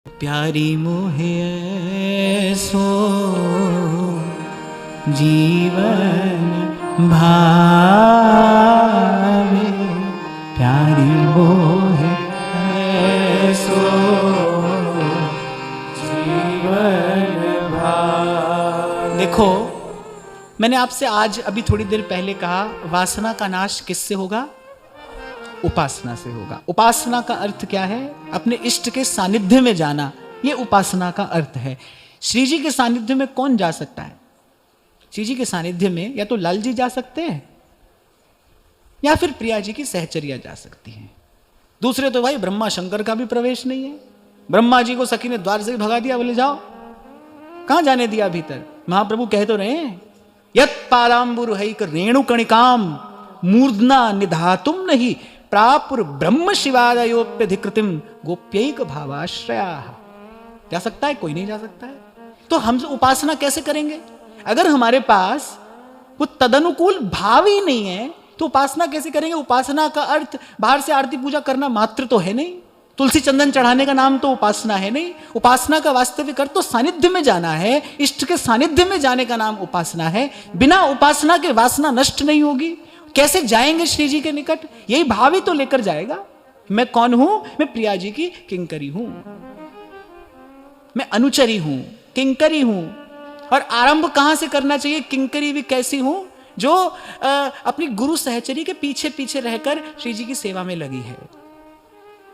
प्यारी मोहे सो जीवन भावे, प्यारी मोहे सो जीवन भावे। देखो, मैंने आपसे आज अभी थोड़ी देर पहले कहा, वासना का नाश किससे होगा? उपासना से होगा। उपासना का अर्थ क्या है? अपने इष्ट के सानिध्य में जाना, यह उपासना का अर्थ है। श्री जी के सानिध्य में कौन जा सकता है? श्री जी के सानिध्य में या तो लाल जी जा सकते हैं या फिर प्रिया जी की सहचर्या जा सकती है। दूसरे तो भाई ब्रह्मा शंकर का भी प्रवेश नहीं है। ब्रह्मा जी को सखी ने द्वार से भगा दिया, बोले जाओ, कहां जाने दिया भीतर। महाप्रभु कह तो रहे हैं, यत पादाम्बुरुहैक रेणुकणिकाम मूर्धना निधातुम नहीं प्रापुर ब्रह्म शिवादयोप्यधिकृतिम गोप्यैक भावाश्रया। जा सकता है? कोई नहीं जा सकता है। तो हम उपासना कैसे करेंगे? अगर हमारे पास वो तदनुकूल भाव ही नहीं है तो उपासना कैसे करेंगे? उपासना का अर्थ बाहर से आरती पूजा करना मात्र तो है नहीं, तुलसी चंदन चढ़ाने का नाम तो उपासना है नहीं। उपासना का वास्तविक अर्थ तो सानिध्य में जाना है, इष्ट के सानिध्य में जाने का नाम उपासना है। बिना उपासना के वासना नष्ट नहीं होगी। कैसे जाएंगे श्री जी के निकट? यही भाव ही तो लेकर जाएगा। मैं कौन हूं? मैं प्रिया जी की किंकरी हूं, मैं अनुचरी हूं, किंकरी हूं। और आरंभ कहां से करना चाहिए? किंकरी भी कैसी हूं? जो अपनी गुरु सहचरी के पीछे पीछे रहकर श्री जी की सेवा में लगी है।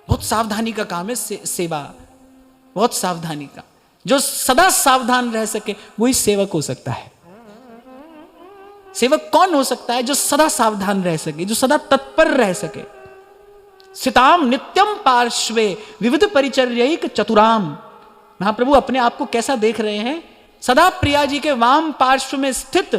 बहुत सावधानी का काम है सेवा, बहुत सावधानी का। जो सदा सावधान रह सके वही सेवक हो सकता है। सेवक कौन हो सकता है? जो सदा सावधान रह सके, जो सदा तत्पर रह सके। सिताम नित्यम पार्श्वे विविध परिचर्यैक चतुराम। महाप्रभु अपने आप को कैसा देख रहे हैं? सदा प्रिया जी के वाम पार्श्व में स्थित,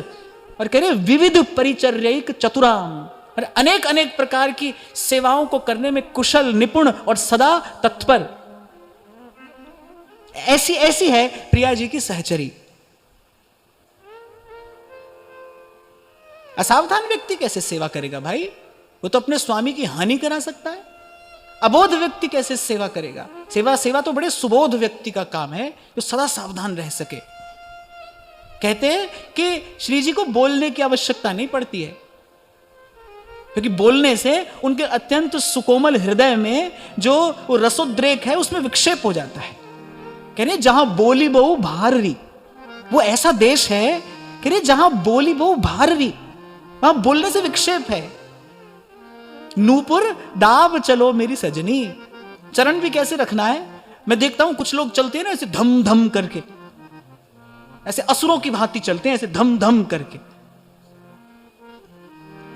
और कह रहे विविध परिचर्यैक चतुराम, और अनेक अनेक प्रकार की सेवाओं को करने में कुशल, निपुण और सदा तत्पर। ऐसी ऐसी है प्रिया जी की सहचरी। असावधान व्यक्ति कैसे सेवा करेगा भाई? वो तो अपने स्वामी की हानि करा सकता है। अबोध व्यक्ति कैसे सेवा करेगा? सेवा तो बड़े सुबोध व्यक्ति का काम है, जो सदा सावधान रह सके। कहते हैं कि श्री जी को बोलने की आवश्यकता नहीं पड़ती है, क्योंकि बोलने से उनके अत्यंत सुकोमल हृदय में जो रसोद्रेक है उसमें विक्षेप हो जाता है। कह रहे जहां बोली बहु भाररी, वो ऐसा देश है कह रहे जहां बोली बहु भाररी, वहां बोलने से विक्षेप है। नूपुर दाब चलो मेरी सजनी। चरण भी कैसे रखना है? मैं देखता हूं कुछ लोग चलते हैं ना ऐसे धम धम करके, ऐसे असुरों की भांति चलते हैं, ऐसे धम धम करके।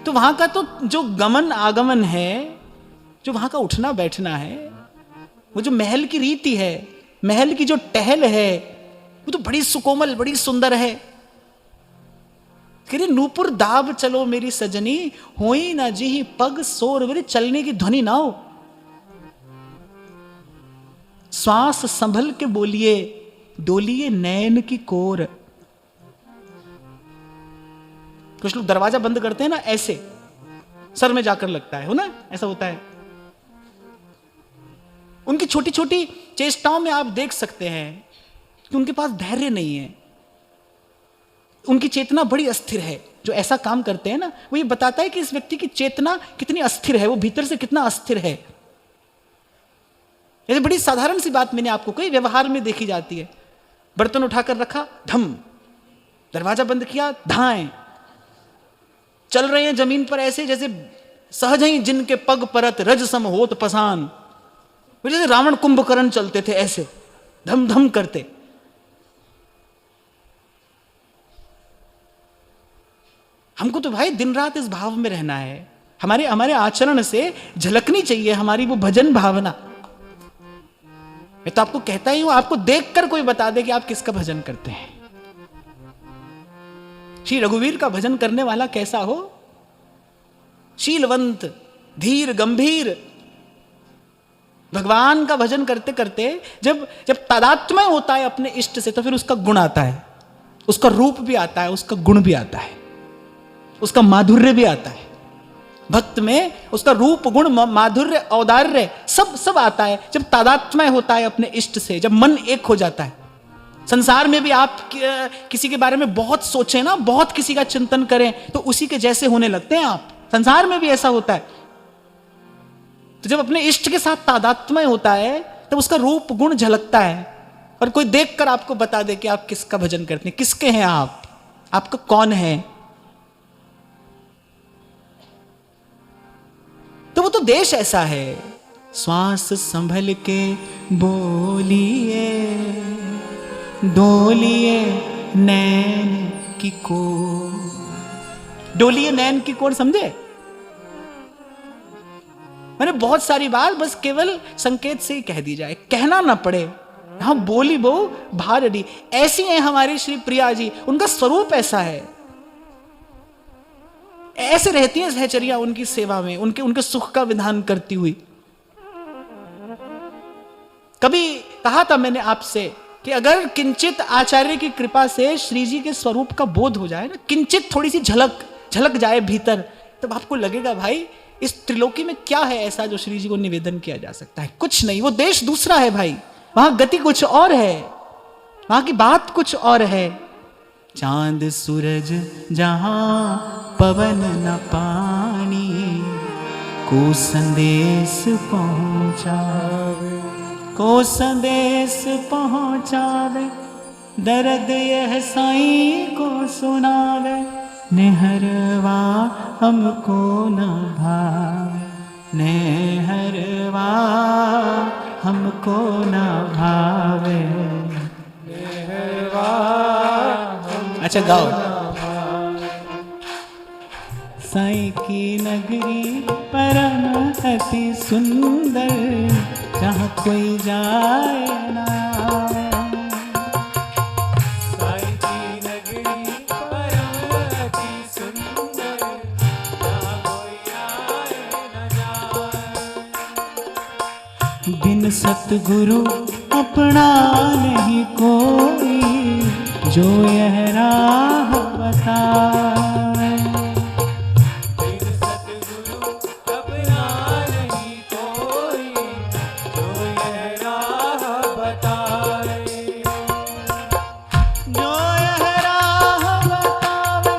तो वहां का तो जो गमन आगमन है, जो वहां का उठना बैठना है, वो जो महल की रीति है, महल की जो टहल है, वो तो बड़ी सुकोमल, बड़ी सुंदर है। नूपुर दाब चलो मेरी सजनी, होई ना जी पग सोर। मेरे चलने की ध्वनि ना हो, श्वास संभल के बोलिए, डोलिए नैन की कोर। कुछ लोग दरवाजा बंद करते हैं ना, ऐसे सर में जाकर लगता है, हो ना, ऐसा होता है। उनकी छोटी छोटी चेष्टाओं में आप देख सकते हैं कि उनके पास धैर्य नहीं है। उनकी चेतना बड़ी अस्थिर है। जो ऐसा काम करते हैं ना, वो ये बताता है कि इस व्यक्ति की चेतना कितनी अस्थिर है, वो भीतर से कितना अस्थिर है। ये बड़ी साधारण सी बात मैंने आपको कही, व्यवहार में देखी जाती है। बर्तन उठाकर रखा, धम, दरवाजा बंद किया, धाएं। चल रहे हैं जमीन पर ऐसे जैसे सहज ही जिनके पग परत रज सम होत पसान। जैसे रावण कुंभकर्ण चलते थे, ऐसे धम धम करते। हमको तो भाई दिन रात इस भाव में रहना है। हमारे हमारे आचरण से झलकनी चाहिए हमारी वो भजन भावना। मैं तो आपको कहता ही हूं, आपको देखकर कोई बता दे कि आप किसका भजन करते हैं। श्री रघुवीर का भजन करने वाला कैसा हो? शीलवंत, धीर, गंभीर। भगवान का भजन करते करते जब जब तादात्म्य होता है अपने इष्ट से, तो फिर उसका गुण आता है, उसका रूप भी आता है, उसका गुण भी आता है, उसका माधुर्य भी आता है। भक्त में उसका रूप गुण माधुर्य औदार्य सब सब आता है जब तादात्म्य होता है अपने इष्ट से, जब मन एक हो जाता है। संसार में भी आप किसी के बारे में बहुत सोचें ना, बहुत किसी का चिंतन करें तो उसी के जैसे होने लगते हैं आप। संसार में भी ऐसा होता है। तो जब अपने इष्ट के साथ तादात्म्य होता है तब उसका रूप गुण झलकता है, और कोई देखकर आपको बता दे कि आप किसका भजन करते हैं, किसके हैं आप, आपका कौन है। तो वो तो देश ऐसा है। श्वास संभल के बोलिए, डोलिए नैन की कोर। डोलिए नैन की कोर समझे? मैंने बहुत सारी बात बस केवल संकेत से ही कह दी जाए, कहना ना पड़े। हाँ, बोली बो भारडी ऐसी है हमारी श्री प्रिया जी, उनका स्वरूप ऐसा है, ऐसे रहती है सहचर्या उनकी सेवा में, उनके सुख का विधान करती हुई। कभी कहा था मैंने आपसे कि अगर किंचित आचार्य की कृपा से श्री जी के स्वरूप का बोध हो जाए ना, किंचित थोड़ी सी झलक जाए भीतर, तब आपको लगेगा भाई इस त्रिलोकी में क्या है ऐसा जो श्री जी को निवेदन किया जा सकता है। कुछ नहीं, वो देश दूसरा है भाई, वहां गति कुछ और है, वहां की बात कुछ और है। चांद सूरज जहां पवन न पानी, को संदेश पहुंचावे, को संदेश पहुंचावे, दर्द यह साईं को सुनावे, नेहरवा हमको न भावे, नेहरवा हमको न भावे, नेहरवा। अच्छा गाओ। साईं की नगरी परम अति सुंदर, जहाँ कोई जाए ना। साईं की नगरी परम अति सुंदर, जहाँ कोई आए न जाए। बिन सतगुरु अपना नहीं कोई, जो यह राह बताए। बिन सतगुरु अपना नहीं कोई, जो यह राह बताए। जो यह राह बतावे,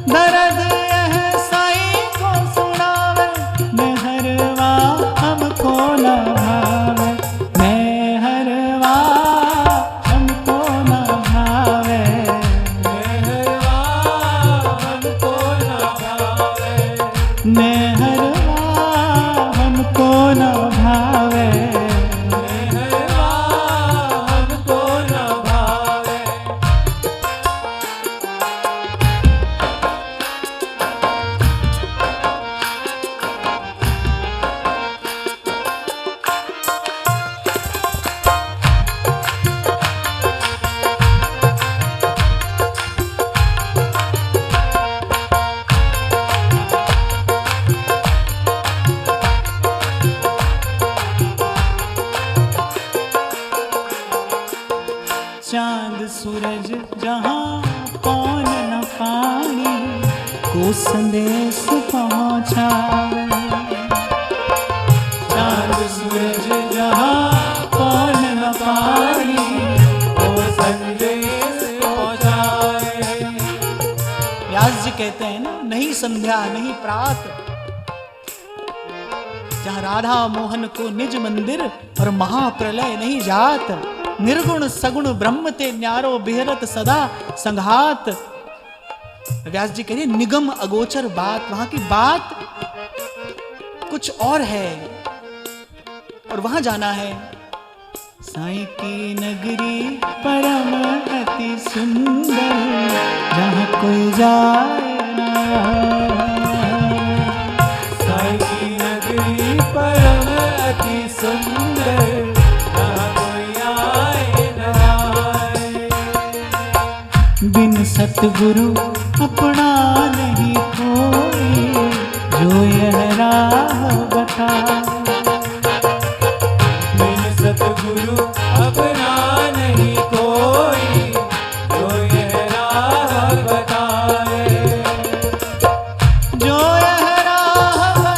दर्द यह साईं को सुनावे, मेहरवा हमको न भावे, मेहरवा हमको न भावे, मेहरवा हमको न भावे, मेहरवा हमको न भावे, मेहरवा हमको न भावे। चांद सूरज जहाँ पौन न पानी, को संदेश पहुँचावे। चांद सूरज जहाँ पौन न पानी, को संदेश पहुँचावे। व्यास जी कहते हैं ना, नहीं संध्या नहीं प्रात, जहाँ राधा मोहन को निज मंदिर और महाप्रलय नहीं जात, निर्गुण सगुण ब्रह्म ते न्यारो बिहरत सदा संघात। व्यास जी कह रहे निगम अगोचर बात, वहां की बात कुछ और है और वहां जाना है। साईं की नगरी परम अति सुंदर, जहाँ कोई जाए ना। साईं की नगरी परम अति सुंदर, बिन सतगुरु अपना नहीं कोई, जो यह राह बताए। बिन सतगुरु अपना नहीं कोई, जो यह राह बताए। जो यह राह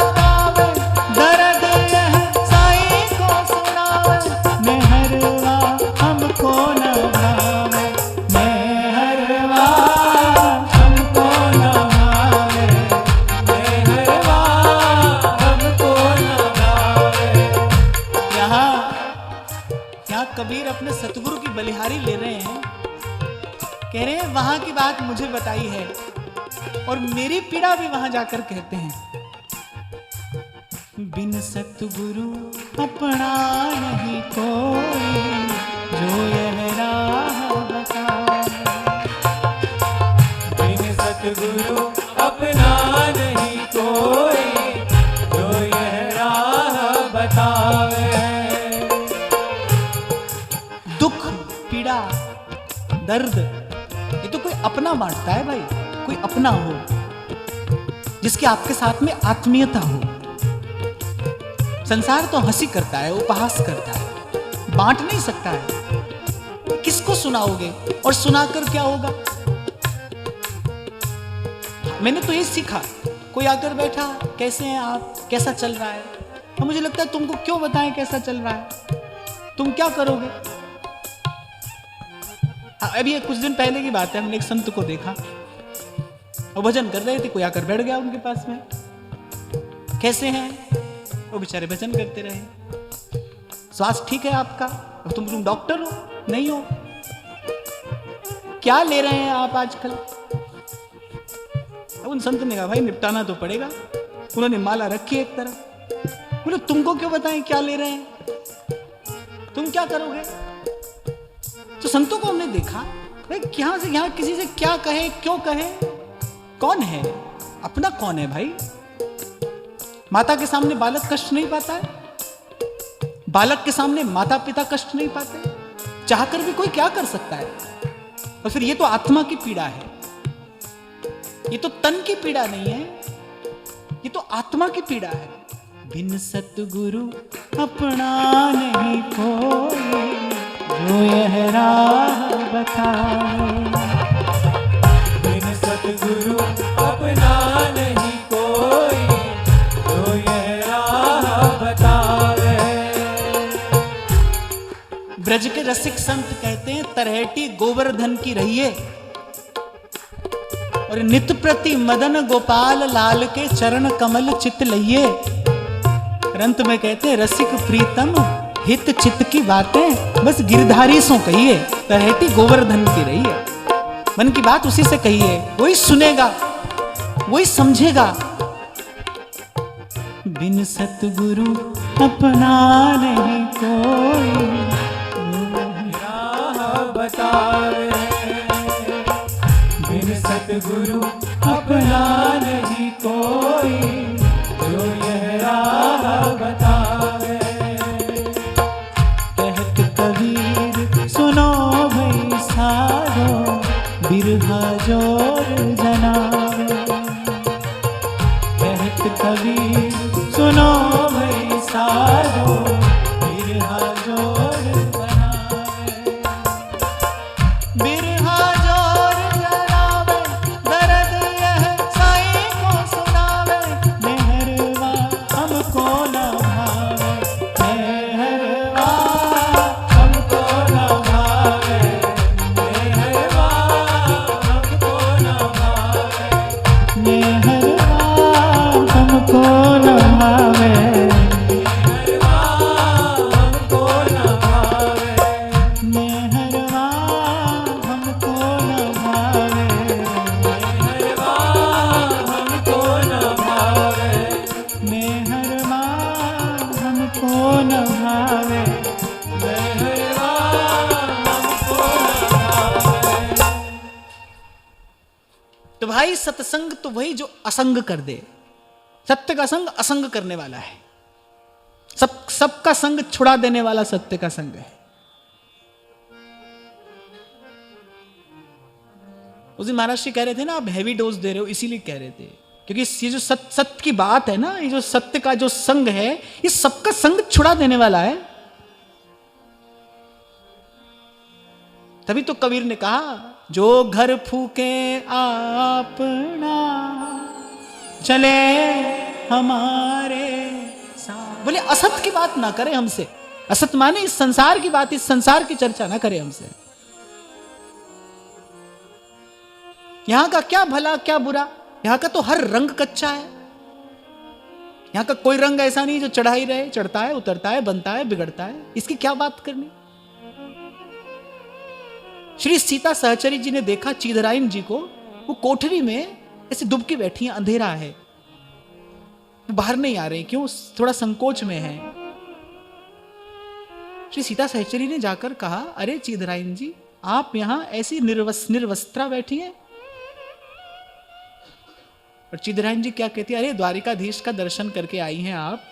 कबीर अपने सतगुरु की बलिहारी ले रहे हैं, कह रहे हैं वहां की बात मुझे बताई है और मेरी पीड़ा भी वहां जाकर कहते हैं। बिन सतगुरु अपना नहीं कोई, जो यह राह बताए। बिन सतगुरु अपना नहीं कोई, जो यह राह बतावे। दुख, पीड़ा, दर्द, ये तो कोई अपना बांटता है भाई। कोई अपना हो जिसकी आपके साथ में आत्मीयता हो। संसार तो हंसी करता है, उपहास करता है, बांट नहीं सकता है। किसको सुनाओगे और सुनाकर क्या होगा? मैंने तो ये सीखा, कोई आकर बैठा, कैसे हैं आप, कैसा चल रहा है, और मुझे लगता है तुमको क्यों बताएं कैसा चल रहा है, तुम क्या करोगे? अभी ये कुछ दिन पहले की बात है, हमने एक संत को देखा और भजन कर रहे थे, कोई आकर बैठ गया उनके पास में, कैसे हैं? वो बेचारे भजन करते रहे। स्वास्थ्य ठीक है आपका? अब तुम डॉक्टर हो? नहीं हो? क्या ले रहे हैं आप आजकल? अब उन संत ने कहा भाई निपटाना तो पड़ेगा। उन्होंने माला रखी एक तरफ। बोले तुमको क्यों बताएं क्या ले रहे हैं, तुम क्या करोगे? तो संतों को हमने देखा भाई यहां से यहां किसी से क्या कहे, क्यों कहे, कौन है अपना, कौन है भाई? माता के सामने बालक कष्ट नहीं पाता है, बालक के सामने माता पिता कष्ट नहीं पाते, चाहकर भी कोई क्या कर सकता है? और फिर ये तो आत्मा की पीड़ा है, ये तो तन की पीड़ा नहीं है, ये तो आत्मा की पीड़ा है। बिन सतगुरु अपना नहीं कोई, जो यह राह बताए। बिन सतगुरु अपना नहीं कोई, जो यह राह बतावे। ब्रज के रसिक संत कहते हैं तरहेटी गोवर्धन की रहिए और नित प्रति मदन गोपाल लाल के चरण कमल चित लइए। अंत में कहते हैं रसिक प्रीतम हित चित की बातें बस गिरधारी सो कहिए, तरहेटी गोवर्धन की रहिए। मन की बात उसी से कहिए, वही सुनेगा, वही समझेगा। बिन सतगुरु अपना नहीं कोई, राह बतावे। बिन सतगुरु अपना नहीं कोई, जो यह राह बतावे। कहत कबीर सुनो भई साधो, बिरहा जोर जनावे। कहत कबीर सुनो भई साधो, बिरहा जोर जनावे। बिरहा जोर जनावे, दर्द यह साईं को सुनावे। मेहरवा हमको न भावे, मेहरवा हमको न भावे, मेहरवा हमको न भावे। मेहरवा हमको न भावे। मेहरवा हमको न भावे। मेहरवा हमको न भावे। मेहरवा हमको न भावे। मेहरवा हमको न भावे। मेहरवा हमको न भावे। तो भाई सत्संग तो वही जो असंग कर दे। सत्य का संग असंग करने वाला है, सबका संग छुड़ा देने वाला सत्य का संग है। उस दिन महाराज जी कह रहे थे ना आप हैवी डोज दे रहे हो, इसीलिए कह रहे थे क्योंकि ये जो सत्य की बात है ना, ये जो सत्य का जो संग है, ये सबका संग छुड़ा देने वाला है। तभी तो कबीर ने कहा जो घर फूके अपना चले हमारे साथ। बोले असत की बात ना करें हमसे, असत माने इस संसार की बात, इस संसार की चर्चा ना करें हमसे। यहां का क्या भला क्या बुरा, यहां का तो हर रंग कच्चा है। यहां का कोई रंग ऐसा नहीं जो चढ़ा ही रहे, चढ़ता है उतरता है, बनता है बिगड़ता है। इसकी क्या बात करनी। श्री सीता सहचरी जी ने देखा चीधराइन जी को, वो कोठरी में ऐसे दुबकी बैठी हैं, अंधेरा है, वो बाहर नहीं आ रहे, क्यों? थोड़ा संकोच में है। श्री सीता सहचरी ने जाकर कहा, अरे चीधराइन जी, आप यहां ऐसी निर्वस्त्रा बैठी हैं? और चीधराइन जी क्या कहती है, अरे द्वारिकाधीश का दर्शन करके आई हैं आप,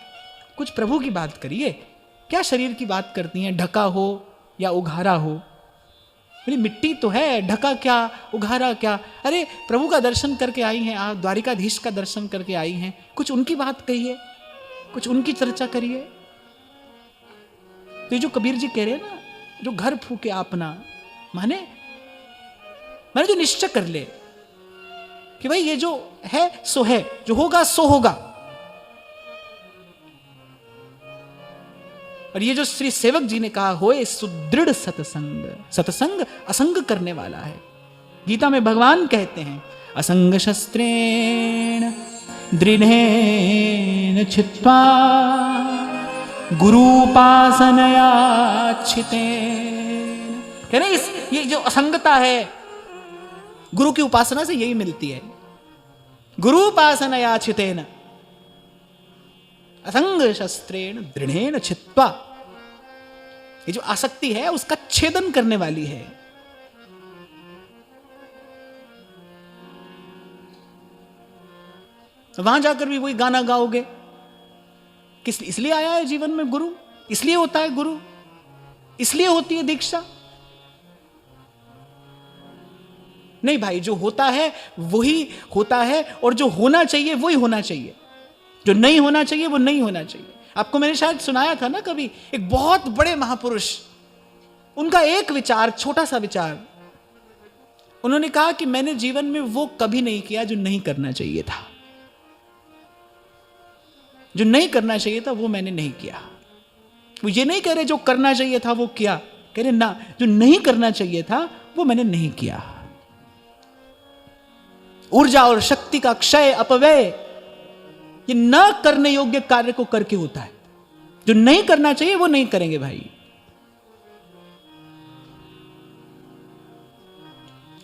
कुछ प्रभु की बात करिए, क्या शरीर की बात करती हैं, ढका हो या उघारा हो? मेरी मिट्टी तो है, ढका क्या उघारा क्या? अरे प्रभु का दर्शन करके आई हैं आप, द्वारिकाधीश का दर्शन करके आई हैं, कुछ उनकी बात कहिए, कुछ उनकी चर्चा करिए। तो ये जो कबीर जी कह रहे हैं ना, जो घर फूके आपना, माने जो निश्चय कर ले कि भाई ये जो है सो है, जो होगा सो होगा। और ये जो श्री सेवक जी ने कहा, होए सुदृढ़ सत्संग, सत्संग असंग करने वाला है। गीता में भगवान कहते हैं, असंग शस्त्रेण दृढ़ेन छित्त्वा गुरूपासनया छितेन। कह रहे ये जो असंगता है, गुरु की उपासना से यही मिलती है। गुरूपासनया छितेन असंग शस्त्रेण दृढ़ेन छित्त्वा। ये जो आसक्ति है उसका छेदन करने वाली है। वहां जाकर भी वही गाना गाओगे, किस इसलिए आया है जीवन में गुरु, इसलिए होता है गुरु, इसलिए होती है दीक्षा। नहीं भाई, जो होता है वही होता है, और जो होना चाहिए वही होना चाहिए, जो नहीं होना चाहिए वो नहीं होना चाहिए। आपको मैंने शायद सुनाया था ना कभी, एक बहुत बड़े महापुरुष, उनका एक विचार, छोटा सा विचार, उन्होंने कहा कि मैंने जीवन में वो कभी नहीं किया जो नहीं करना चाहिए था। जो नहीं करना चाहिए था वो मैंने नहीं किया। वो ये नहीं कह रहे जो करना चाहिए था वो किया, कह रहे ना, जो नहीं करना चाहिए था वो मैंने नहीं किया। ऊर्जा और शक्ति का क्षय, अपव्यय, ये न करने योग्य कार्य को करके होता है। जो नहीं करना चाहिए वो नहीं करेंगे भाई।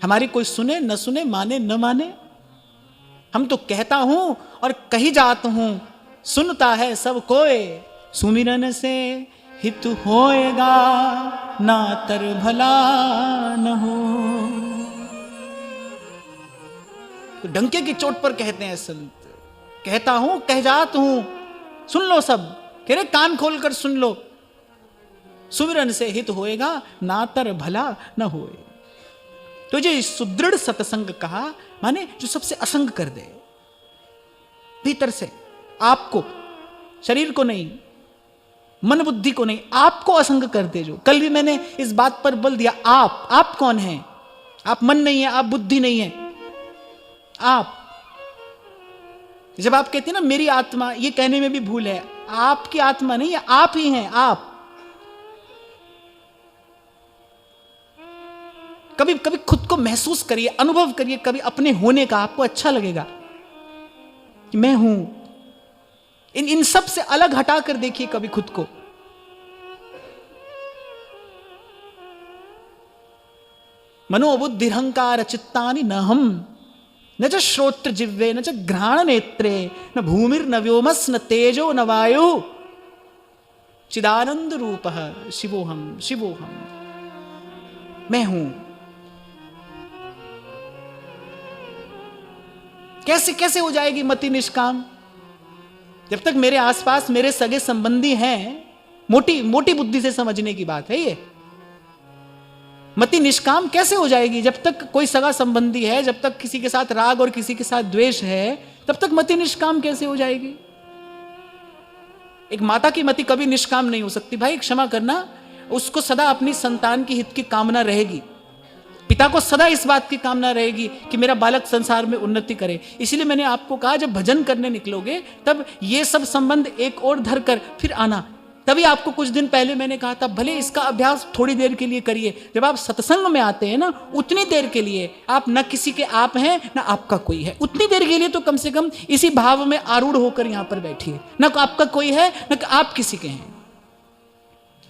हमारी कोई सुने न सुने, माने न माने, हम तो कहता हूं और कही जात हूं, सुनता है सब कोई, सुमिरन से हित होएगा, ना तर भला न हो। तो डंके की चोट पर कहते हैं संत, कहता हूं कह जात हूं, सुन लो सब, कह रहे कान खोलकर सुन लो, सुमिरन से हित होएगा, ना तर भला न होए। तो जो सुदृढ़ सत्संग कहा, माने जो सबसे असंग कर दे, भीतर से आपको, शरीर को नहीं, मन बुद्धि को नहीं, आपको असंग कर दे। जो कल भी मैंने इस बात पर बल दिया, आप कौन है? आप मन नहीं है, आप बुद्धि नहीं है, आप। जब आप कहते हैं ना मेरी आत्मा, ये कहने में भी भूल है, आपकी आत्मा नहीं है, आप ही हैं। आप कभी कभी खुद को महसूस करिए, अनुभव करिए कभी अपने होने का, आपको अच्छा लगेगा कि मैं हूं। इन सब से अलग हटाकर देखिए कभी खुद को। मनोबुद्धिरहंकार चित्तानि न हम, न च श्रोत्र जिह्वे, न च घ्राण नेत्रे, न भूमिर न व्योमस् न तेजो न वायु, चिदानंद रूपः शिवोहम शिवोहम। मैं हूं। कैसे कैसे हो जाएगी मति निष्काम? जब तक मेरे आसपास मेरे सगे संबंधी हैं, मोटी मोटी बुद्धि से समझने की बात है ये। मति निष्काम कैसे हो जाएगी? जब तक कोई सगा संबंधी है, जब तक किसी के साथ राग और किसी के साथ द्वेष है, तब तक मति निष्काम कैसे हो जाएगी? एक माता की मति कभी निष्काम नहीं हो सकती भाई, क्षमा करना। उसको सदा अपनी संतान की हित की कामना रहेगी, पिता को सदा इस बात की कामना रहेगी कि मेरा बालक संसार में उन्नति करे। इसलिए मैंने आपको कहा, जब भजन करने निकलोगे तब ये सब संबंध एक और धर कर फिर आना। तभी आपको कुछ दिन पहले मैंने कहा था, भले इसका अभ्यास थोड़ी देर के लिए करिए। जब आप सत्संग में आते हैं ना, उतनी देर के लिए आप न किसी के आप हैं न आपका कोई है। उतनी देर के लिए तो कम से कम इसी भाव में आरूढ़ होकर यहां पर बैठिए, न आपका कोई है न आप किसी के हैं।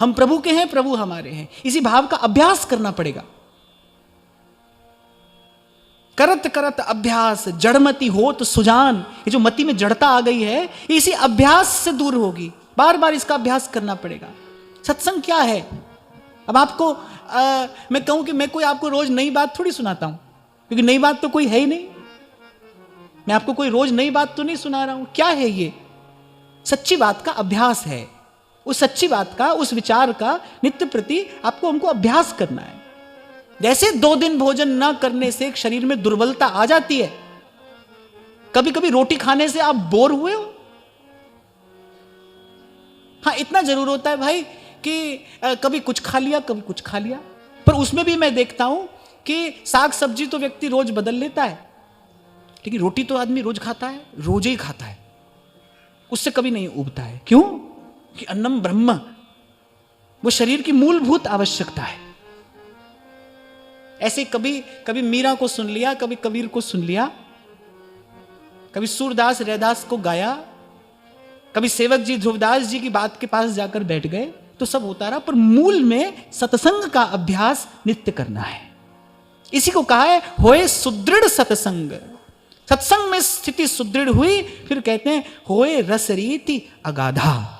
हम प्रभु के हैं, प्रभु हमारे हैं। इसी भाव का अभ्यास करना पड़ेगा। करत करत अभ्यास जड़मति होत सुजान, ये जो मति में जड़ता आ गई है, इसी अभ्यास से दूर होगी। बार बार इसका अभ्यास करना पड़ेगा। सत्संग क्या है? अब आपको मैं कहूं कि मैं कोई आपको रोज नई बात थोड़ी सुनाता हूं, क्योंकि नई बात तो कोई है ही नहीं। मैं आपको कोई रोज नई बात तो नहीं सुना रहा हूं। क्या है ये? सच्ची बात का अभ्यास है। उस सच्ची बात का, उस विचार का नित्य प्रति आपको हमको अभ्यास करना है। जैसे 2 दिन भोजन ना करने से एक शरीर में दुर्बलता आ जाती है, कभी कभी रोटी खाने से आप बोर हुए हो? हाँ, इतना जरूर होता है भाई कि कभी कुछ खा लिया, कभी कुछ खा लिया। पर उसमें भी मैं देखता हूं कि साग सब्जी तो व्यक्ति रोज बदल लेता है, लेकिन रोटी तो आदमी रोज खाता है, रोज ही खाता है, उससे कभी नहीं उबता है। क्यों? कि अन्नम ब्रह्म, वो शरीर की मूलभूत आवश्यकता है। ऐसे कभी कभी मीरा को सुन लिया, कभी कबीर को सुन लिया, कभी सूरदास रैदास को गाया, कभी सेवक जी ध्रुवदास जी की बात के पास जाकर बैठ गए, तो सब होता रहा। पर मूल में सत्संग का अभ्यास नित्य करना है। इसी को कहा है होए सुदृढ़ सत्संग। सत्संग में स्थिति सुदृढ़ हुई, फिर कहते हैं होए रसरीति अगाधा।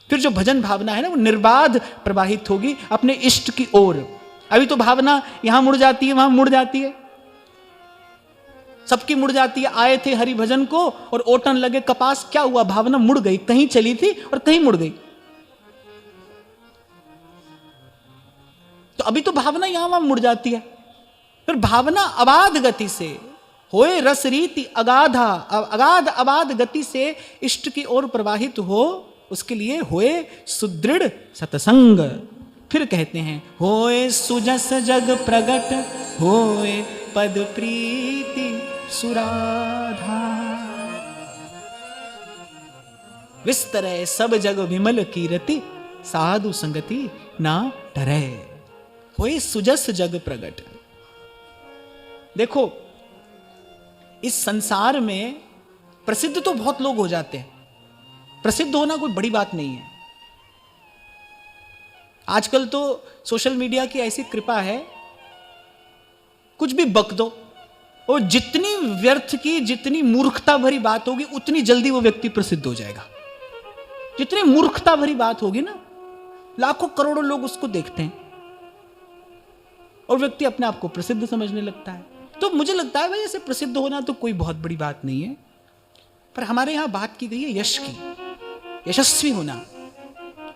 फिर जो भजन भावना है ना, वो निर्बाध प्रवाहित होगी अपने इष्ट की ओर। अभी तो भावना यहां मुड़ जाती है, वहां मुड़ जाती है, सबकी मुड़ जाती है। आए थे हरि भजन को और ओटन लगे कपास, क्या हुआ? भावना मुड़ गई, कहीं चली थी और कहीं मुड़ गई। तो अभी तो भावना यहां वहां मुड़ जाती है। फिर भावना अबाध गति से होए रस रीति अगाधा, अगाध अबाध गति से इष्ट की ओर प्रवाहित हो, उसके लिए होए सुदृढ़ सत्संग। फिर कहते हैं होए सुजस जग प्रगट, होए पद प्रीति सुराधा। विस्तरै सब जग विमल कीरति, साधु संगति ना डरे। होए सुजस जग प्रगट। देखो, इस संसार में प्रसिद्ध तो बहुत लोग हो जाते हैं। प्रसिद्ध होना कोई बड़ी बात नहीं है। आजकल तो सोशल मीडिया की ऐसी कृपा है, कुछ भी बक दो, और जितनी व्यर्थ की, जितनी मूर्खता भरी बात होगी, उतनी जल्दी वो व्यक्ति प्रसिद्ध हो जाएगा। जितनी मूर्खता भरी बात होगी ना, लाखों करोड़ों लोग उसको देखते हैं और व्यक्ति अपने आप को प्रसिद्ध समझने लगता है। तो मुझे लगता है भाई, ऐसे प्रसिद्ध होना तो कोई बहुत बड़ी बात नहीं है। पर हमारे यहां बात की गई है यश की, यशस्वी होना।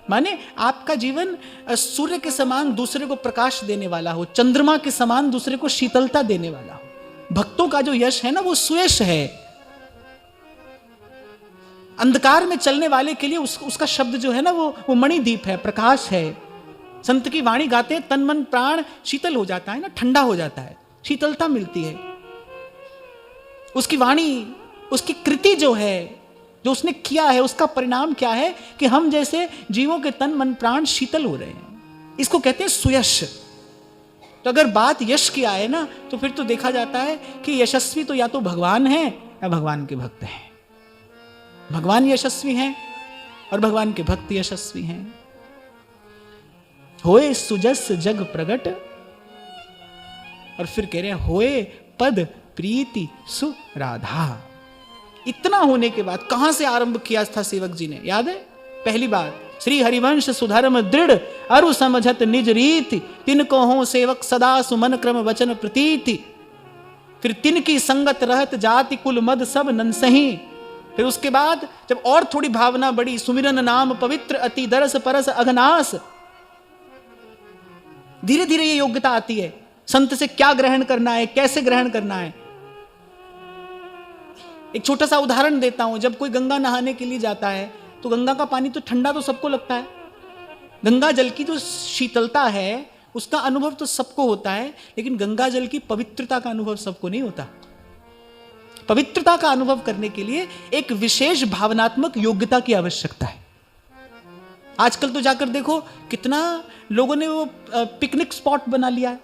माने आपका जीवन सूर्य के समान दूसरे को प्रकाश देने वाला हो, चंद्रमा के समान दूसरे को शीतलता देने वाला हो। भक्तों का जो यश है ना, वो सुयश है। अंधकार में चलने वाले के लिए उसका शब्द जो है ना, वो मणिदीप है, प्रकाश है। संत की वाणी गाते हैं, तन मन प्राण शीतल हो जाता है ना, ठंडा हो जाता है, शीतलता मिलती है। उसकी वाणी, उसकी कृति जो है, जो उसने किया है, उसका परिणाम क्या है कि हम जैसे जीवों के तन मन प्राण शीतल हो रहे हैं। इसको कहते हैं सुयश। तो अगर बात यश की आए ना, तो फिर तो देखा जाता है कि यशस्वी तो या तो भगवान है या भगवान के भक्त हैं। भगवान यशस्वी हैं और भगवान के भक्त यशस्वी हैं। होए सुजस जग प्रगट, और फिर कह रहे हैं होए पद प्रीति सुराधा। इतना होने के बाद कहां से आरंभ किया था सेवक जी ने? याद है? पहली बात, श्री हरिवंश सुधर्म दृढ़ अरु समझत निज रीति, तिनको हो सेवक सदा सुमन क्रम वचन प्रतीति। फिर तिनकी संगत रहत जाति कुल मद सब नंसही। फिर उसके बाद जब और थोड़ी भावना बढ़ी, सुमिरन नाम पवित्र अति दरस परस अघनास। धीरे धीरे ये योग्यता आती है, संत से क्या ग्रहण करना है, कैसे ग्रहण करना है। एक छोटा सा उदाहरण देता हूं। जब कोई गंगा नहाने के लिए जाता है, तो गंगा का पानी तो ठंडा तो सबको लगता है। गंगा जल की जो शीतलता है, उसका अनुभव तो सबको होता है, लेकिन गंगा जल की पवित्रता का अनुभव सबको नहीं होता। पवित्रता का अनुभव करने के लिए एक विशेष भावनात्मक योग्यता की आवश्यकता है। आजकल तो जाकर देखो, कितना लोगों ने वो पिकनिक स्पॉट बना लिया है।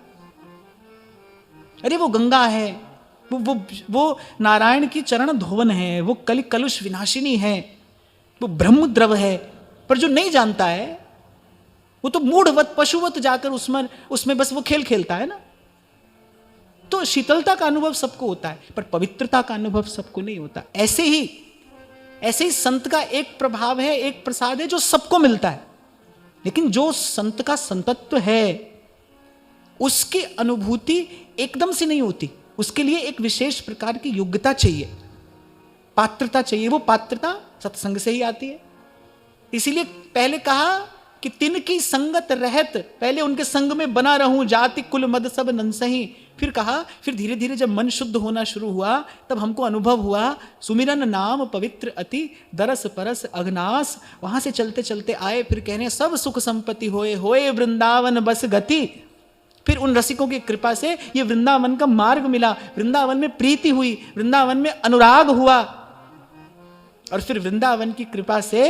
अरे वो गंगा है, वो नारायण की चरण धोवन है, वो कलुष विनाशिनी है, वो ब्रह्म द्रव है। पर जो नहीं जानता है, वो तो मूढ़वत पशुवत जाकर उसमें बस वो खेल खेलता है ना। तो शीतलता का अनुभव सबको होता है, पर पवित्रता का अनुभव सबको नहीं होता। ऐसे ही संत का एक प्रभाव है, एक प्रसाद है जो सबको मिलता है, लेकिन जो संत का संतत्व है उसकी अनुभूति एकदम से नहीं होती। उसके लिए एक विशेष प्रकार की योग्यता चाहिए, पात्रता चाहिए। वो पात्रता सत्संग से ही आती है। इसीलिए पहले कहा कि तिनकी संगत रहत, पहले उनके संग में बना रहूं, जाति कुल मद सब नंसही। फिर कहा, फिर धीरे धीरे जब मन शुद्ध होना शुरू हुआ तब हमको अनुभव हुआ सुमिरन नाम पवित्र अति, दरस परस अघनास। वहां से चलते चलते आए, फिर कह रहे हैं सब सुख संपत्ति होए होए वृंदावन बस गति। फिर उन रसिकों की कृपा से ये वृंदावन का मार्ग मिला, वृंदावन में प्रीति हुई, वृंदावन में अनुराग हुआ, और फिर वृंदावन की कृपा से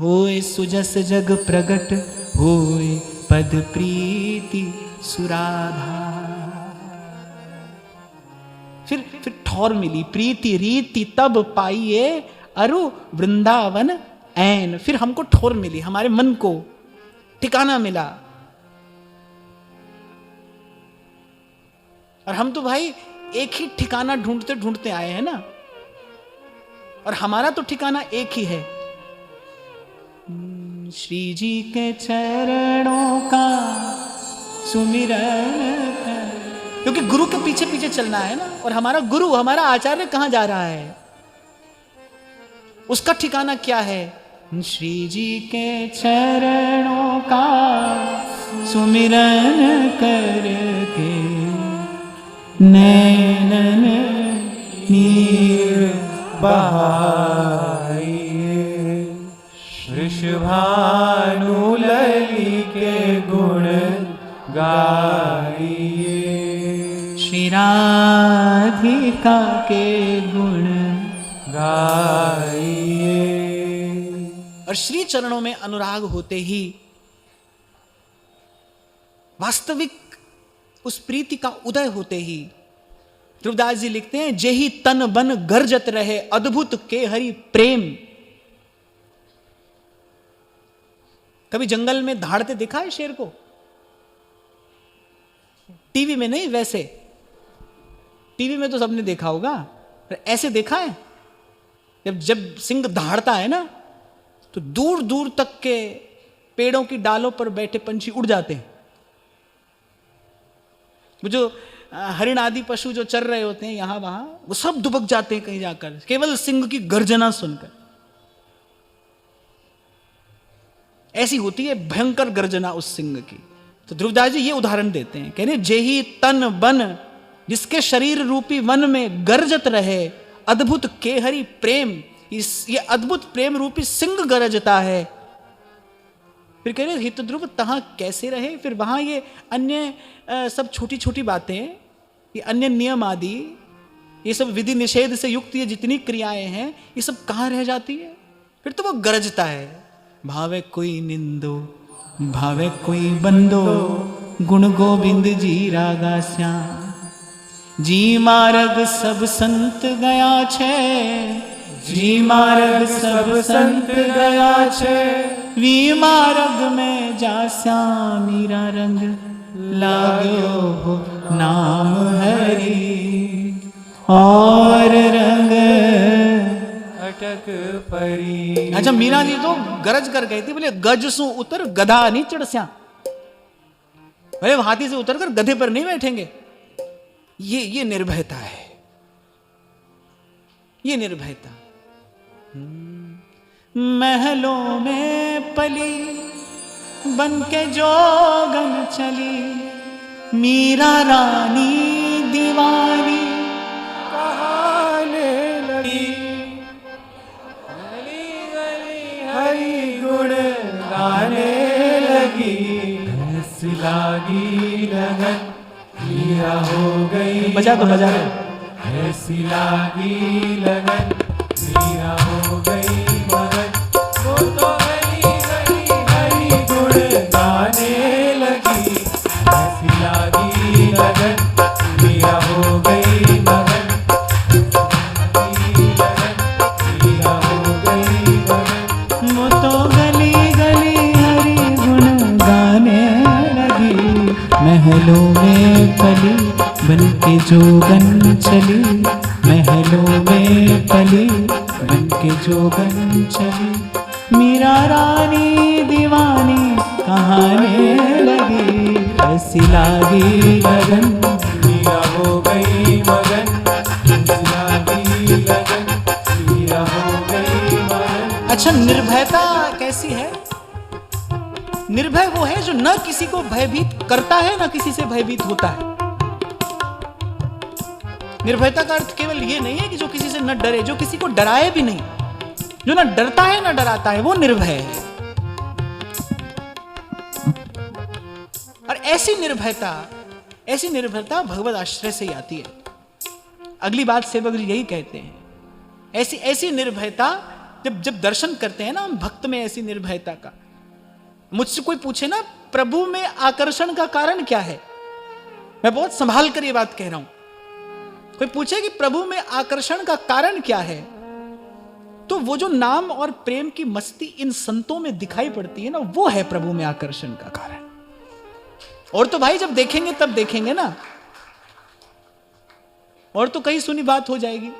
होए सुजस जग प्रगट, होए पद प्रीति सुराधा। फिर ठौर मिली, प्रीति रीति तब पाइए अरु वृंदावन ऐन। फिर हमको ठौर मिली, हमारे मन को ठिकाना मिला। और हम तो भाई एक ही ठिकाना ढूंढते ढूंढते आए हैं ना, और हमारा तो ठिकाना एक ही है, श्री जी के चरणों का सुमिरन कर। क्योंकि गुरु के पीछे पीछे चलना है ना, और हमारा गुरु, हमारा आचार्य कहां जा रहा है, उसका ठिकाना क्या है? श्री जी के चरणों का सुमिरन करके नैनन नीर बहाइए, वृषभानु लली के गुण गाइए, श्री राधिका के गुण गाइए। और श्री चरणों में अनुराग होते ही वास्तविक उस प्रीति का उदय होते ही ध्रुवदास जी लिखते हैं, जेहि तन बन गर्जत रहे अद्भुत के हरि प्रेम। कभी जंगल में धाड़ते देखा है शेर को? टीवी में नहीं, वैसे टीवी में तो सबने देखा होगा, पर ऐसे देखा है? जब सिंह दहाड़ता है ना, तो दूर दूर तक के पेड़ों की डालों पर बैठे पंछी उड़ जाते हैं। वो जो हरिण आदि पशु जो चर रहे होते हैं यहां वहां, वो सब दुबक जाते हैं कहीं जाकर, केवल सिंह की गर्जना सुनकर। ऐसी होती है भयंकर गर्जना उस सिंह की। तो ध्रुवदास जी ये उदाहरण देते हैं, कह रहे जेहि तन बन, जिसके शरीर रूपी वन में गर्जत रहे अद्भुत केहरी प्रेम, ये अद्भुत प्रेम रूपी सिंह गरजता है। फिर कह रहे हित ध्रुव तहां कैसे रहे? फिर वहां ये अन्य सब छोटी छोटी बातें, ये अन्य नियम आदि, ये सब विधि निषेध से युक्त ये जितनी क्रियाएं हैं, ये सब कहां रह जाती है? फिर तो वो गरजता है, भावे कोई निंदो भावे कोई बंदो, गुण गोविंद जी रागा श्याम। जी मार्ग सब संत गया छे, जी मार्ग सब संत गया छे, वी मार्ग में जा श्याम मीरा रंग लाग्यो हो नाम हरि, और रंग अटक परी। अच्छा, मीरा जी तो गरज कर गई थी, बोले गज सु उतर गधा नहीं चढ़स्या। बोले हाथी से उतरकर गधे पर नहीं बैठेंगे। ये निर्भयता है, ये निर्भयता। महलों में पली बन के जोगन चली, मीरा रानी दीवानी कहाने लगी, गली गली हरि गुण गाने लगी, हंस लागी लगन मीरा हो गई। बजा दो, बजा दो। ऐसी लागी लगन मीरा हो गई मगन, वो तो गली गली हरि गुण गाने लगी, ऐसी लागी लगन मीरा हो गई मगन, ऐसी लगन मीरा हो गई मगन, वो तो महलों में पली बन के जोगन चली, महलों में पली बन के जोगन चली। मीरा रानी दीवानी कहाने लगी, ऐसी लागी लगन मीरा हो गई मगन, ऐसी लागी लगन, मीरा हो गई मगन। अच्छा, निर्भयता कैसी है? निर्भय वो है जो न किसी को भयभीत करता है न किसी से भयभीत होता है। निर्भयता का अर्थ केवल ये नहीं है कि जो किसी से न डरे, जो किसी को डराए भी नहीं, जो न डरता है न डराता है, वो निर्भय है। और ऐसी निर्भयता भगवत आश्रय से ही आती है। अगली बात सेवक जी यही कहते हैं, ऐसी निर्भयता जब दर्शन करते हैं ना हम भक्त में, ऐसी निर्भयता का, मुझसे कोई पूछे ना प्रभु में आकर्षण का कारण क्या है, मैं बहुत संभाल कर ये बात कह रहा हूं, कोई पूछे कि प्रभु में आकर्षण का कारण क्या है, तो वो जो नाम और प्रेम की मस्ती इन संतों में दिखाई पड़ती है ना, वो है प्रभु में आकर्षण का कारण। और तो भाई जब देखेंगे तब देखेंगे ना, और तो कहीं सुनी बात हो जाएगी,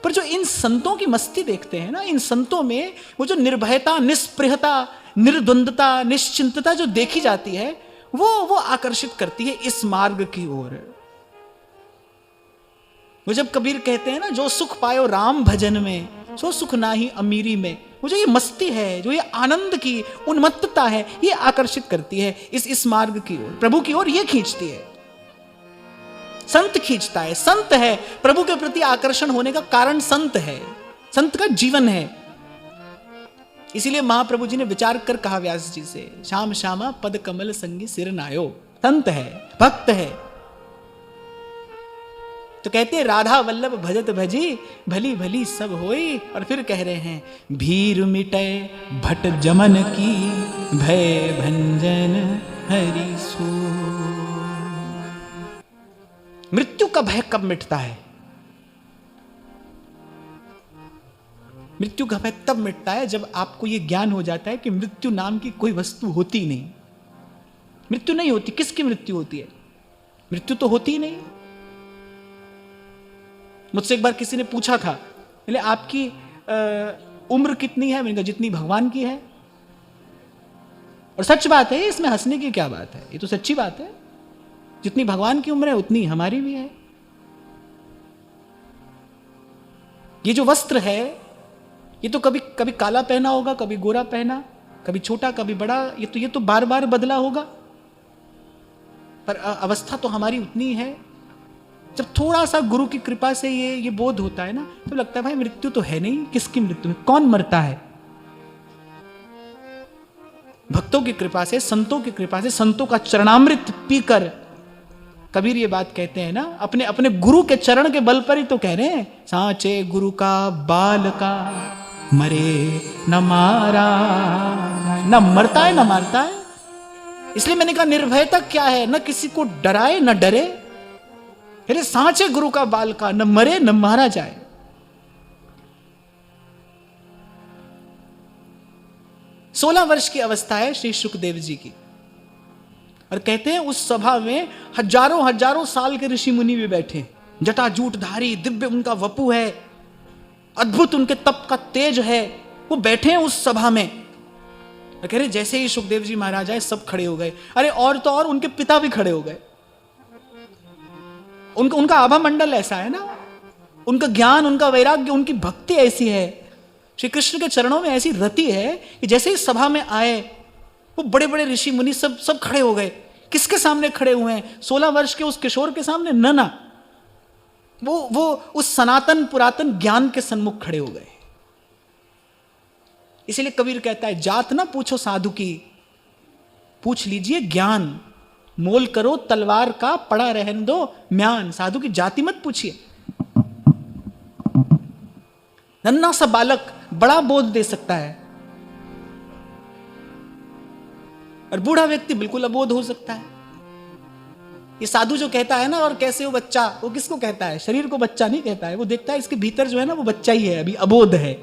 पर जो इन संतों की मस्ती देखते हैं ना, इन संतों में वो जो निर्भयता, निस्पृहता, निर्द्वंदता, निश्चिंतता जो देखी जाती है, वो आकर्षित करती है इस मार्ग की ओर। वो जब कबीर कहते हैं ना, जो सुख पायो राम भजन में, सो सुख नाही अमीरी में, वो जो ये मस्ती है, जो ये आनंद की उन्मत्तता है, ये आकर्षित करती है इस मार्ग की ओर, प्रभु की ओर ये खींचती है। संत खींचता है, संत है प्रभु के प्रति आकर्षण होने का कारण, संत है, संत का जीवन है। इसीलिए महाप्रभु जी ने विचार कर कहा व्यास जी से, श्याम श्यामा पद कमल संगी सिर नायो, संत है, भक्त है। तो कहते हैं राधा वल्लभ भजत भजी, भली भली सब होई। और फिर कह रहे हैं, भीर मिटे भट जमन की, भय भंजन हरि सो। मृत्यु का भय कब मिटता है? मृत्यु का भय तब मिटता है जब आपको यह ज्ञान हो जाता है कि मृत्यु नाम की कोई वस्तु होती नहीं। मृत्यु नहीं होती, किसकी मृत्यु होती है? मृत्यु तो होती ही नहीं। मुझसे एक बार किसी ने पूछा था, बोले आपकी उम्र कितनी है? मैंने कहा जितनी भगवान की है। और सच बात है, इसमें हंसने की क्या बात है, ये तो सच्ची बात है। जितनी भगवान की उम्र है उतनी हमारी भी है। ये जो वस्त्र है, ये तो कभी कभी काला पहना होगा, कभी गोरा पहना, कभी छोटा कभी बड़ा, ये तो बार बार बदला होगा, पर अवस्था तो हमारी उतनी है। जब थोड़ा सा गुरु की कृपा से ये बोध होता है ना, तो लगता है भाई मृत्यु तो है नहीं, किसकी मृत्यु है, कौन मरता है? भक्तों की कृपा से, संतों की कृपा से, संतों का चरणामृत पीकर कबीर ये बात कहते हैं ना, अपने अपने गुरु के चरण के बल पर ही तो कह रहे हैं, सांचे गुरु का बाल का मरे न मारा, न मरता है न मारता है। इसलिए मैंने कहा निर्भयता क्या है, न किसी को डराए न डरे। अरे सांचे गुरु का बाल का, न मरे न मारा जाए। सोलह वर्ष की अवस्था है श्री सुखदेव जी की, और कहते हैं उस सभा में हजारों हजारों साल के ऋषि मुनि भी बैठे, जटाजूटधारी, दिव्य उनका वपु है, अद्भुत उनके तप का तेज है, वो बैठे हैं उस सभा में। और कह रहे जैसे ही सुखदेव जी महाराज आए सब खड़े हो गए। अरे और तो और उनके पिता भी खड़े हो गए। उनका आभा मंडल ऐसा है ना, उनका ज्ञान, उनका वैराग्य, उनकी भक्ति ऐसी है, श्री कृष्ण के चरणों में ऐसी रति है कि जैसे ही सभा में आए वो बड़े बड़े ऋषि मुनि सब खड़े हो गए। किसके सामने खड़े हुए हैं? 16 वर्ष के उस किशोर के सामने? ना, वो उस सनातन पुरातन ज्ञान के सन्मुख खड़े हो गए। इसीलिए कबीर कहता है, जात ना पूछो साधु की, पूछ लीजिए ज्ञान, मोल करो तलवार का, पड़ा रहन दो म्यान। साधु की जाति मत पूछिए। नन्हा सा बालक बड़ा बोध दे सकता है, और बूढ़ा व्यक्ति बिल्कुल अबोध हो सकता है। ये साधु जो कहता है ना, और कैसे हो बच्चा, वो किसको कहता है? शरीर को बच्चा नहीं कहता है, वो देखता है इसके भीतर जो है ना वो बच्चा ही है, अभी अबोध है,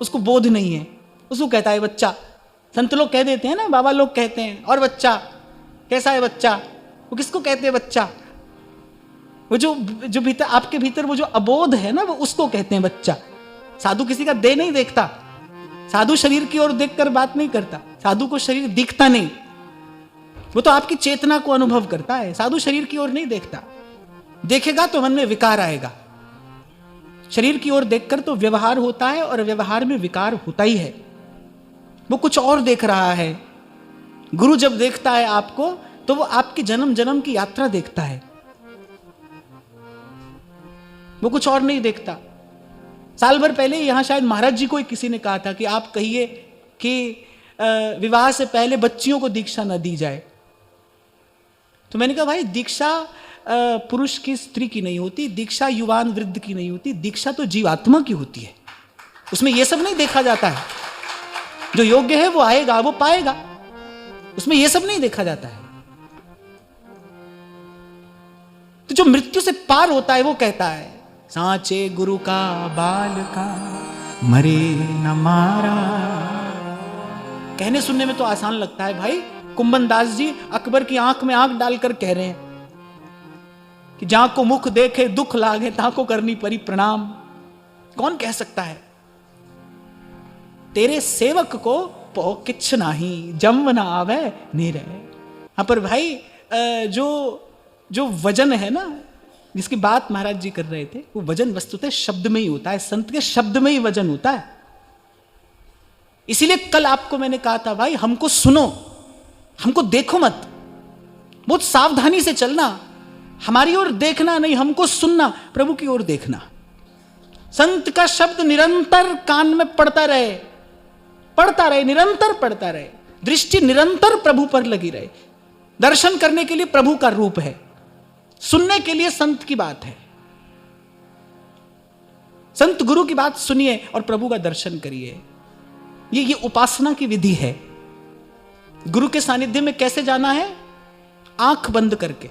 उसको बोध नहीं है, उसको कहता है बच्चा। संत लोग कह देते हैं ना, बाबा लोग कहते हैं, और बच्चा कैसा है बच्चा, वो किसको कहते हैं बच्चा? वो जो भीतर, आपके भीतर वो जो अबोध है ना, वो उसको कहते हैं बच्चा। साधु किसी का देह नहीं देखता, साधु शरीर की ओर देखकर बात नहीं करता, साधु को शरीर दिखता नहीं, वो तो आपकी चेतना को अनुभव करता है। साधु शरीर की ओर नहीं देखता, देखेगा तो मन में विकार आएगा। शरीर की ओर देखकर तो व्यवहार होता है, और व्यवहार में विकार होता ही है। वो कुछ और देख रहा है। गुरु जब देखता है आपको, तो वो आपकी जन्म जन्म की यात्रा देखता है, वो कुछ और नहीं देखता। साल भर पहले यहां शायद महाराज जी को किसी ने कहा था कि आप कहिए कि विवाह से पहले बच्चियों को दीक्षा न दी जाए। तो मैंने कहा भाई, दीक्षा पुरुष की स्त्री की नहीं होती, दीक्षा युवान वृद्ध की नहीं होती, दीक्षा तो जीवात्मा की होती है। उसमें यह सब नहीं देखा जाता है। जो योग्य है वो आएगा, वो पाएगा, उसमें यह सब नहीं देखा जाता है। तो जो मृत्यु से पार होता है वो कहता है, सांचे गुरु का बाल का मरे न मारा। कहने सुनने में तो आसान लगता है भाई। कुंभन दास जी अकबर की आंख में आंख डालकर कह रहे हैं कि जहां को मुख देखे दुख लागे, ता को करनी परी प्रणाम। कौन कह सकता है? तेरे सेवक को पो किछ नाही, जम ना आवे नीरे। हाँ, पर भाई जो वजन है ना, जिसकी बात महाराज जी कर रहे थे, वो वजन वस्तुतः शब्द में ही होता है। संत के शब्द में ही वजन होता है। इसीलिए कल आपको मैंने कहा था, भाई हमको सुनो, हमको देखो मत, बहुत सावधानी से चलना, हमारी ओर देखना नहीं, हमको सुनना, प्रभु की ओर देखना। संत का शब्द निरंतर कान में पड़ता रहे, निरंतर पड़ता रहे, दृष्टि निरंतर प्रभु पर लगी रहे। दर्शन करने के लिए प्रभु का रूप है, सुनने के लिए संत की बात है। संत गुरु की बात सुनिए और प्रभु का दर्शन करिए। ये उपासना की विधि है। गुरु के सानिध्य में कैसे जाना है? आंख बंद करके।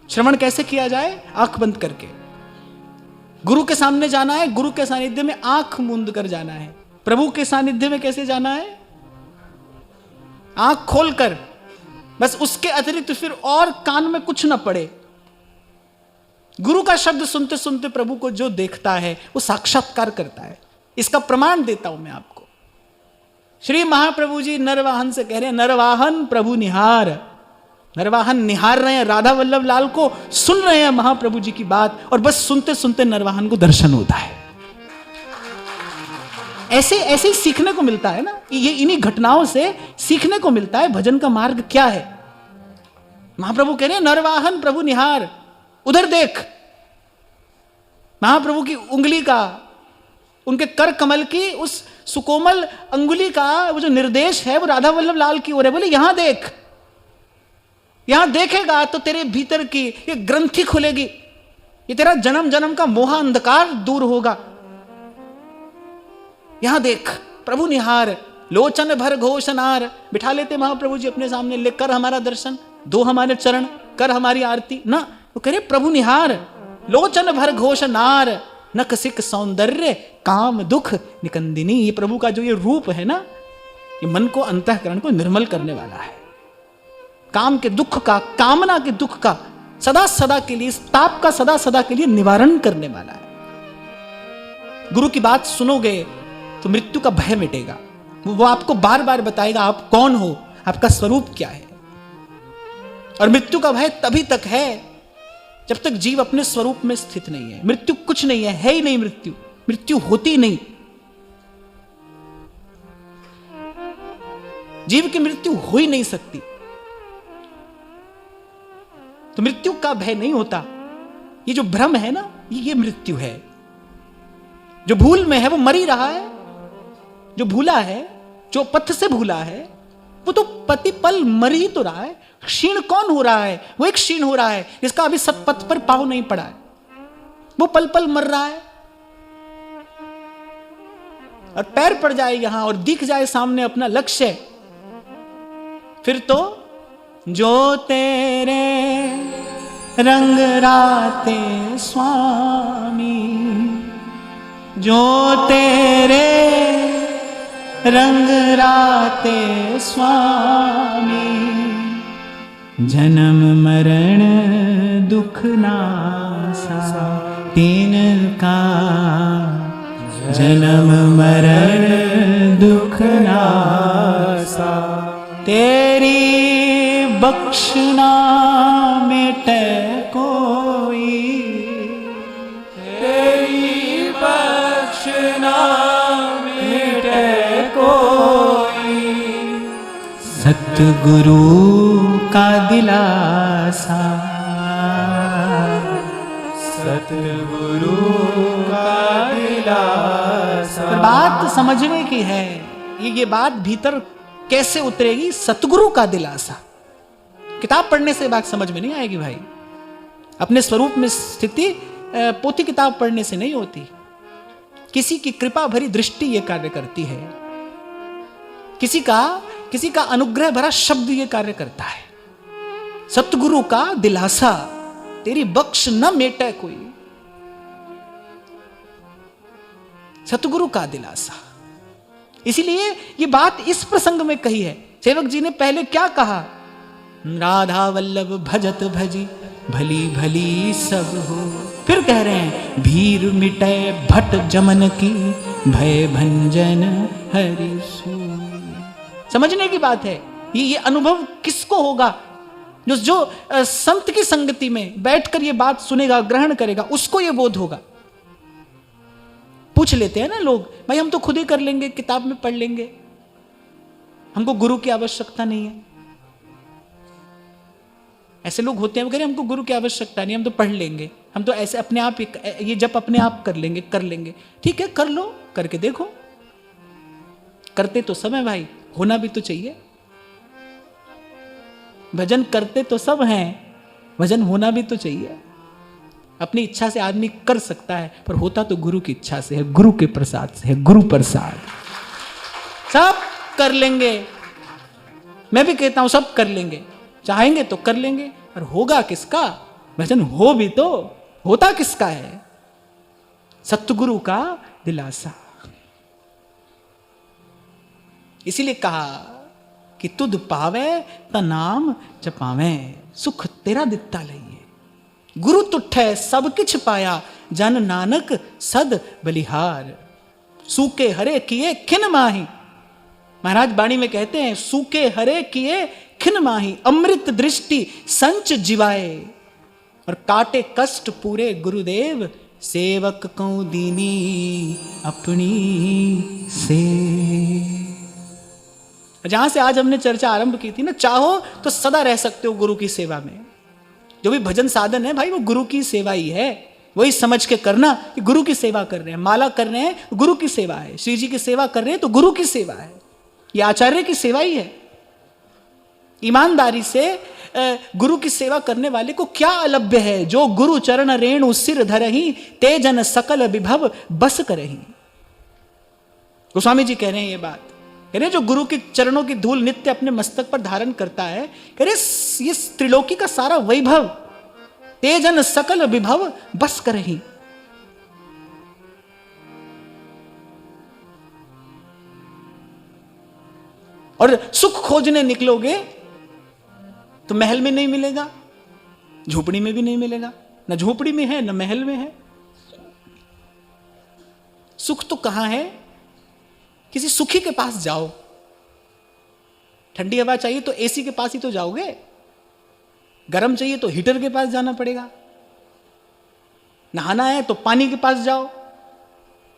श्रवण कैसे किया जाए? आंख बंद करके। गुरु के सामने जाना है, गुरु के सानिध्य में आंख मूंद कर जाना है। प्रभु के सानिध्य में कैसे जाना है? आंख खोलकर, बस उसके अतिरिक्त फिर और कान में कुछ ना पड़े। गुरु का शब्द सुनते सुनते प्रभु को जो देखता है वो साक्षात्कार करता है। इसका प्रमाण देता हूं मैं आपको। श्री महाप्रभु जी नरवाहन से कह रहे हैं, नरवाहन प्रभु निहार। नरवाहन निहार रहे हैं राधा वल्लभ लाल को, सुन रहे हैं महाप्रभु जी की बात, और बस सुनते सुनते नरवाहन को दर्शन होता है। ऐसे ही सीखने को मिलता है ना, ये इन्हीं घटनाओं से सीखने को मिलता है भजन का मार्ग क्या है। महाप्रभु कह रहे हैं, नरवाहन प्रभु निहार, उधर देख। महाप्रभु की उंगली का, उनके कर कमल की उस सुकोमल अंगुली का वो जो निर्देश है, वो राधा वल्लभ लाल की ओर है। बोले यहां देख, यहां देखेगा तो तेरे भीतर की ये ग्रंथि खुलेगी, ये तेरा जन्म जन्म का मोह अंधकार दूर होगा। यहां देख, प्रभु निहार, लोचन भर घोषनार। बिठा लेते महाप्रभु जी अपने सामने, लेकर हमारा दर्शन, दो हमारे चरण, कर हमारी आरती ना। वो कह रहे प्रभु निहार, लोचन भर घोषनार, नख सिक सौंदर्य काम दुख निकंदिनी। ये प्रभु का जो ये रूप है ना, ये मन को, अंतःकरण को निर्मल करने वाला है। काम के दुख का, कामना के दुख का सदा सदा के लिए, इस ताप का सदा सदा के लिए निवारण करने वाला है। गुरु की बात सुनोगे तो मृत्यु का भय मिटेगा। वो आपको बार बार बताएगा आप कौन हो, आपका स्वरूप क्या है। और मृत्यु का भय तभी तक है जब तक जीव अपने स्वरूप में स्थित नहीं है। मृत्यु कुछ नहीं है ही नहीं। मृत्यु होती नहीं। जीव की मृत्यु हो ही नहीं सकती, तो मृत्यु का भय नहीं होता। ये जो भ्रम है ना, ये मृत्यु है। जो भूल में है वो मर ही रहा है। जो भूला है, जो पथ से भूला है, वो तो पति पल मर ही तो रहा है। क्षीण कौन हो रहा है? वो एक क्षीण हो रहा है जिसका अभी सतपथ पर पांव नहीं पड़ा है। वो पल पल मर रहा है। और पैर पड़ जाए यहां और दिख जाए सामने अपना लक्ष्य, फिर तो जो तेरे रंग राते स्वामी, जो तेरे रंग राते स्वामी, जन्म मरण दुख नासा तीन का, जन्म मरण दुख नासा, तेरी बख्शना मिटे कोई, तेरी बख्शना मिटे कोई, सतगुरु का दिलासा, सतगुरु का दिलासा। पर बात समझने की है, ये बात भीतर कैसे उतरेगी? सतगुरु का दिलासा। किताब पढ़ने से बात समझ में नहीं आएगी भाई। अपने स्वरूप में स्थिति पोथी किताब पढ़ने से नहीं होती। किसी की कृपा भरी दृष्टि ये कार्य करती है, किसी का अनुग्रह भरा शब्द ये कार्य करता है। सतगुरु का दिलासा, तेरी बख्श न मेटे कोई, सतगुरु का दिलासा। इसीलिए ये बात इस प्रसंग में कही है। सेवक जी ने पहले क्या कहा? राधा वल्लभ भजत भजी भली भली सब हो। फिर कह रहे हैं भीर मिटे भट जमन की भय भंजन हरि सू। समझने की बात है। ये अनुभव किसको होगा? जो संत की संगति में बैठकर ये बात सुनेगा, ग्रहण करेगा, उसको ये बोध होगा। पूछ लेते हैं ना लोग, भाई हम तो खुद ही कर लेंगे, किताब में पढ़ लेंगे, हमको गुरु की आवश्यकता नहीं है। ऐसे लोग होते हैं, वो कह रहे हमको गुरु की आवश्यकता नहीं, हम तो पढ़ लेंगे, हम तो ऐसे अपने आप ये जब अपने आप कर लेंगे। ठीक है, कर लो, करके देखो। करते तो सब है भाई, होना भी तो चाहिए। भजन करते तो सब हैं, भजन होना भी तो चाहिए। अपनी इच्छा से आदमी कर सकता है, पर होता तो गुरु की इच्छा से है, गुरु के प्रसाद से है। गुरु प्रसाद सब कर लेंगे। मैं भी कहता हूं सब कर लेंगे, चाहेंगे तो कर लेंगे, पर होगा किसका? भजन हो भी तो होता किसका है? सतगुरु का दिलासा। इसीलिए कहा कि तुध पावे ता नाम जपावे, सुख तेरा दिता लइए। गुरु तुठै सब किछ पाया, जन नानक सद बलिहार। सूके हरे किए खिन माही, महाराज बाणी में कहते हैं सूके हरे किए खिन माही, अमृत दृष्टि संच जिवाए। और काटे कष्ट पूरे गुरुदेव, सेवक कौ दीनी अपनी से। जहां से आज हमने चर्चा आरंभ की थी ना, चाहो तो सदा रह सकते हो गुरु की सेवा में। जो भी भजन साधन है भाई, वो गुरु की सेवा ही है। वही समझ के करना कि गुरु की सेवा कर रहे हैं, माला कर रहे हैं, गुरु की सेवा है। श्री जी की सेवा कर रहे हैं तो गुरु की सेवा है, ये आचार्य की सेवा ही है। ईमानदारी से गुरु की सेवा करने वाले को क्या अलभ्य है? जो गुरु चरण रेणु सिर धरही, तेजन सकल विभव बस करही। गोस्वामी जी कह रहे हैं ये बात, कह रहे जो गुरु के चरणों की धूल नित्य अपने मस्तक पर धारण करता है, कह रहे ये त्रिलोकी का सारा वैभव, तेजन सकल विभव बस करही। और सुख खोजने निकलोगे तो महल में नहीं मिलेगा, झोपड़ी में भी नहीं मिलेगा। न झोपड़ी में है न महल में है। सुख तो कहां है? किसी सुखी के पास जाओ। ठंडी हवा चाहिए तो एसी के पास ही तो जाओगे, गर्म चाहिए तो हीटर के पास जाना पड़ेगा। नहाना है तो पानी के पास जाओ,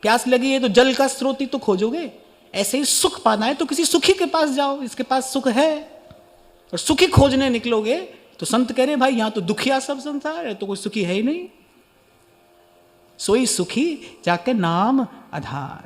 प्यास लगी है तो जल का स्रोत ही तो खोजोगे। ऐसे ही सुख पाना है तो किसी सुखी के पास जाओ, इसके पास सुख है। और सुखी खोजने निकलोगे तो संत कह रहे भाई यहां तो दुखिया सब संसार है, तो कोई सुखी है ही नहीं। सोई सुखी जाके नाम आधार।